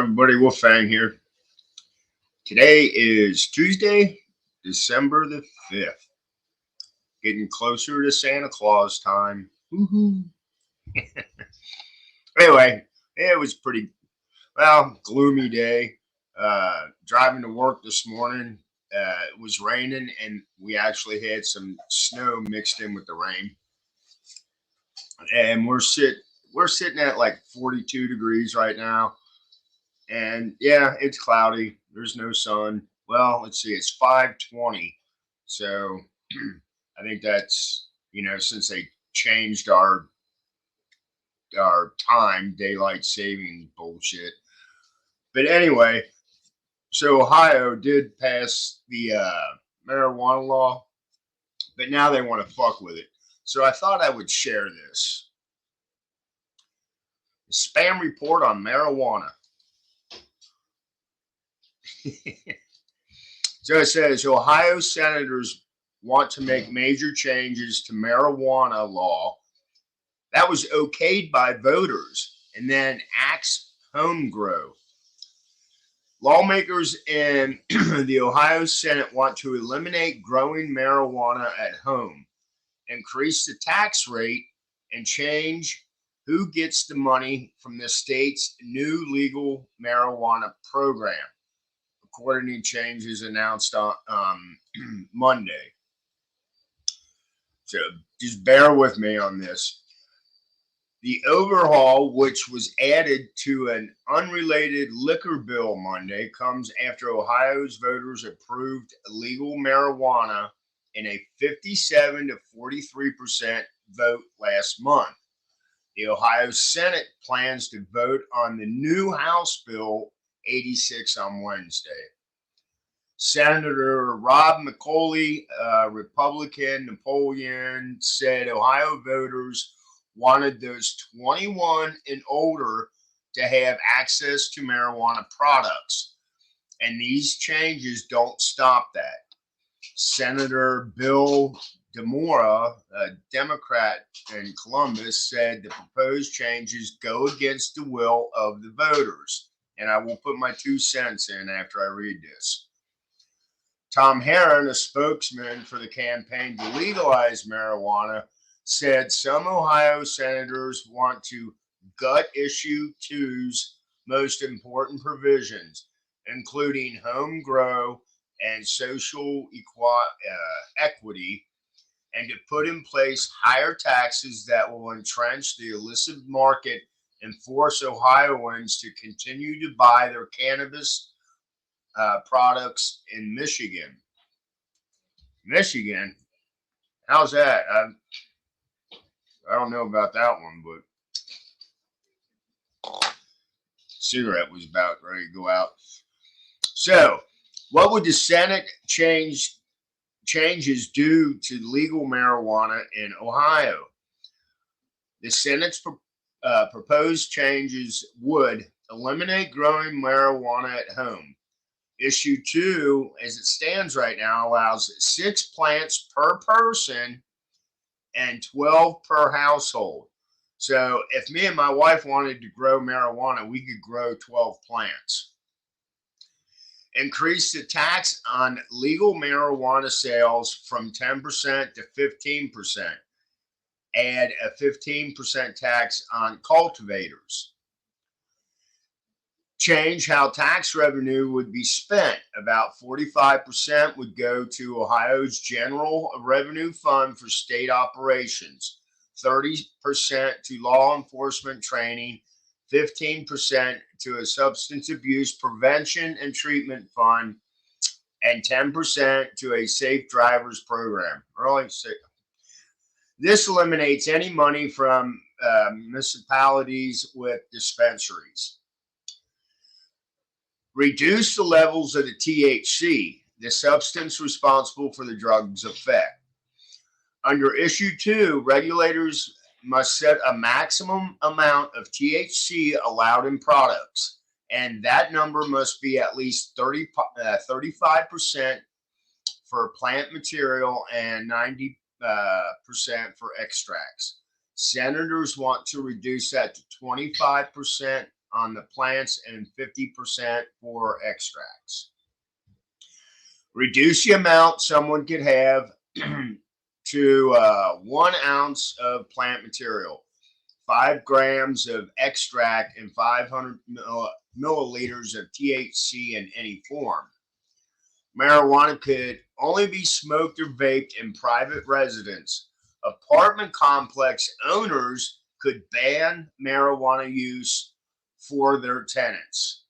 Everybody, Wolfang here. Today is Tuesday, December the 5th. Getting closer to Santa Claus time. Woohoo. Anyway, it was pretty, gloomy day. Driving to work this morning, it was raining and we actually had some snow mixed in with the rain. And we're sitting at like 42 degrees right now. And yeah, it's cloudy. There's no sun. Well, let's see, it's 5:20. So I think that's, since they changed our time, daylight saving bullshit. But anyway, so Ohio did pass the marijuana law, but now they want to fuck with it. So I thought I would share this. Spam report on marijuana. So it says Ohio senators want to make major changes to marijuana law. That was okayed by voters and then axed home grow. Lawmakers in the Ohio Senate want to eliminate growing marijuana at home, increase the tax rate, and change who gets the money from the state's new legal marijuana program, according to changes announced on Monday. So just bear with me on this. The overhaul, which was added to an unrelated liquor bill Monday, comes after Ohio's voters approved legal marijuana in a 57 to 43% vote last month. The Ohio Senate plans to vote on the new House Bill 86 on Wednesday. Senator Rob McCauley, Republican Napoleon, said Ohio voters wanted those 21 and older to have access to marijuana products, and these changes don't stop that. Senator Bill DeMora, a Democrat in Columbus, said the proposed changes go against the will of the voters, and I will put my 2 cents in after I read this. Tom Herron, a spokesman for the campaign to legalize marijuana, said some Ohio senators want to gut issue two's most important provisions, including home grow and social equity, and to put in place higher taxes that will entrench the illicit market and force Ohioans to continue to buy their cannabis products in Michigan. Michigan? How's that? I don't know about that one, but cigarette was about ready to go out. So, what would the Senate changes do to legal marijuana in Ohio? The Senate's proposed changes would eliminate growing marijuana at home. Issue 2, as it stands right now, allows 6 plants per person and 12 per household. So if me and my wife wanted to grow marijuana, we could grow 12 plants. Increase the tax on legal marijuana sales from 10% to 15%. Add a 15% tax on cultivators. Change how tax revenue would be spent. About 45% would go to Ohio's General Revenue Fund for state operations, 30% to law enforcement training, 15% to a substance abuse prevention and treatment fund, and 10% to a safe drivers program. Really sick. This eliminates any money from municipalities with dispensaries. Reduce the levels of the THC, the substance responsible for the drug's effect. Under Issue 2, regulators must set a maximum amount of THC allowed in products, and that number must be at least 35% for plant material and 90% for extracts. Senators want to reduce that to 25% on the plants and 50% for extracts. Reduce the amount someone could have to 1 ounce of plant material, 5 grams of extract, and 500 milliliters of THC in any form. Marijuana could only be smoked or vaped in private residence. Apartment complex owners could ban marijuana use for their tenants.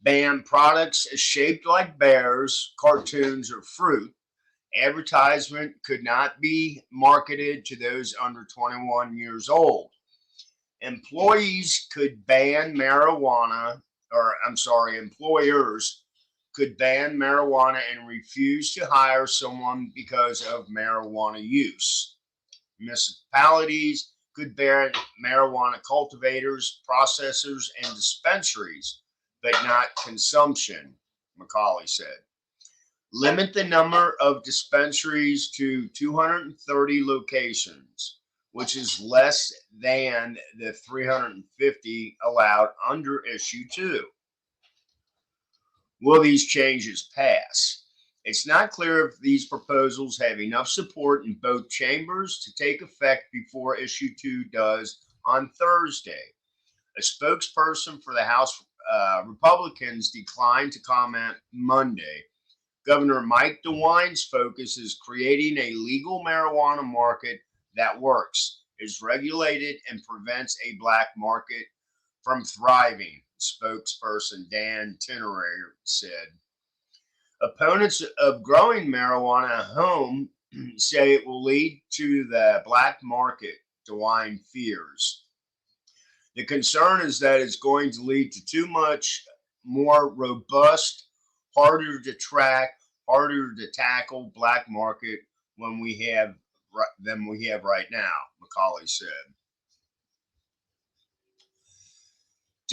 Ban products shaped like bears, cartoons, or fruit. Advertisement could not be marketed to those under 21 years old. Employees could ban marijuana, employers could ban marijuana and refuse to hire someone because of marijuana use. Municipalities could ban marijuana cultivators, processors, and dispensaries, but not consumption, Macaulay said. Limit the number of dispensaries to 230 locations, which is less than the 350 allowed under Issue 2. Will these changes pass? It's not clear if these proposals have enough support in both chambers to take effect before Issue 2 does on Thursday. A spokesperson for the House Republicans declined to comment Monday. Governor Mike DeWine's focus is creating a legal marijuana market that works, is regulated, and prevents a black market from thriving, spokesperson Dan Tenere said. Opponents of growing marijuana at home say it will lead to the black market, DeWine fears. The concern is that it's going to lead to too much more robust, harder to track, harder to tackle black market than we have right now, Macaulay said.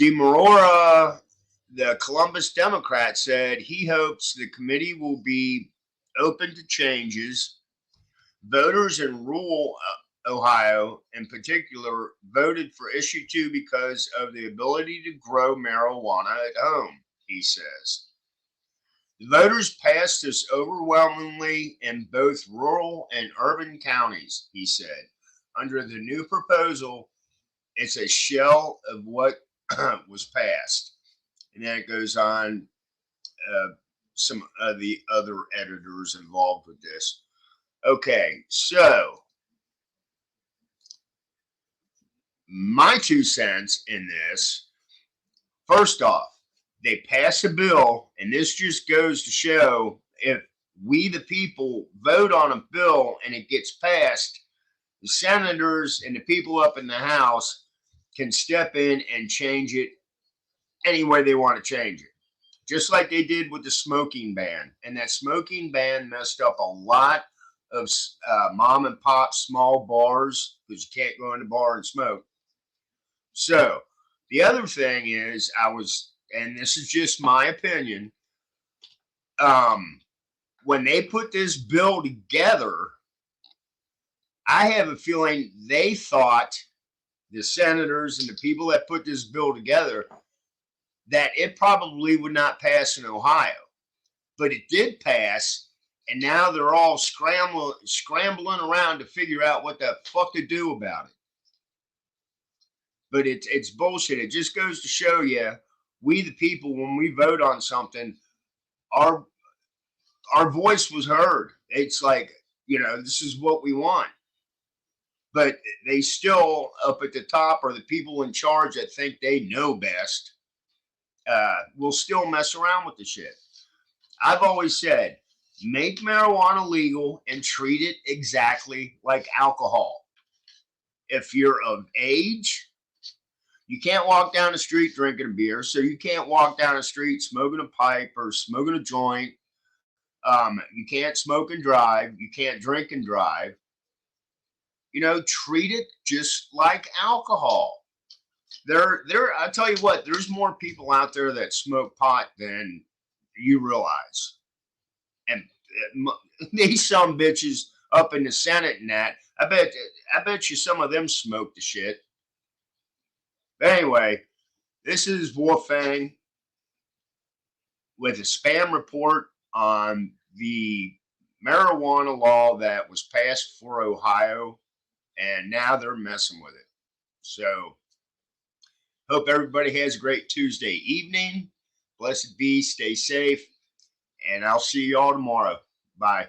DeMarora, the Columbus Democrat, said he hopes the committee will be open to changes. Voters in rural Ohio, in particular, voted for Issue 2 because of the ability to grow marijuana at home, he says. The voters passed this overwhelmingly in both rural and urban counties, he said. Under the new proposal, it's a shell of what was passed. And then it goes on, some of the other editors involved with this. Okay, so my 2 cents in this, first off, they pass a bill, and this just goes to show if we, the people, vote on a bill and it gets passed, the senators and the people up in the House can step in and change it any way they want to change it. Just like they did with the smoking ban. And that smoking ban messed up a lot of mom and pop small bars because you can't go in the bar and smoke. So the other thing is, and this is just my opinion, when they put this bill together, I have a feeling they thought, the senators and the people that put this bill together, that it probably would not pass in Ohio. But it did pass, and now they're all scrambling around to figure out what the fuck to do about it. But it's bullshit. It just goes to show you, we the people, when we vote on something, our voice was heard. It's like, this is what we want. But they still, up at the top, or the people in charge that think they know best, will still mess around with the shit. I've always said, make marijuana legal and treat it exactly like alcohol. If you're of age, you can't walk down the street drinking a beer, so you can't walk down the street smoking a pipe or smoking a joint. You can't smoke and drive. You can't drink and drive. Treat it just like alcohol. I tell you what, there's more people out there that smoke pot than you realize. And these some bitches up in the Senate and that, I bet you some of them smoke the shit. But anyway, This is Wolfang with a spam report on the marijuana law that was passed for Ohio, and now they're messing with it. So, hope everybody has a great Tuesday evening. Blessed be, stay safe, and I'll see you all tomorrow. Bye.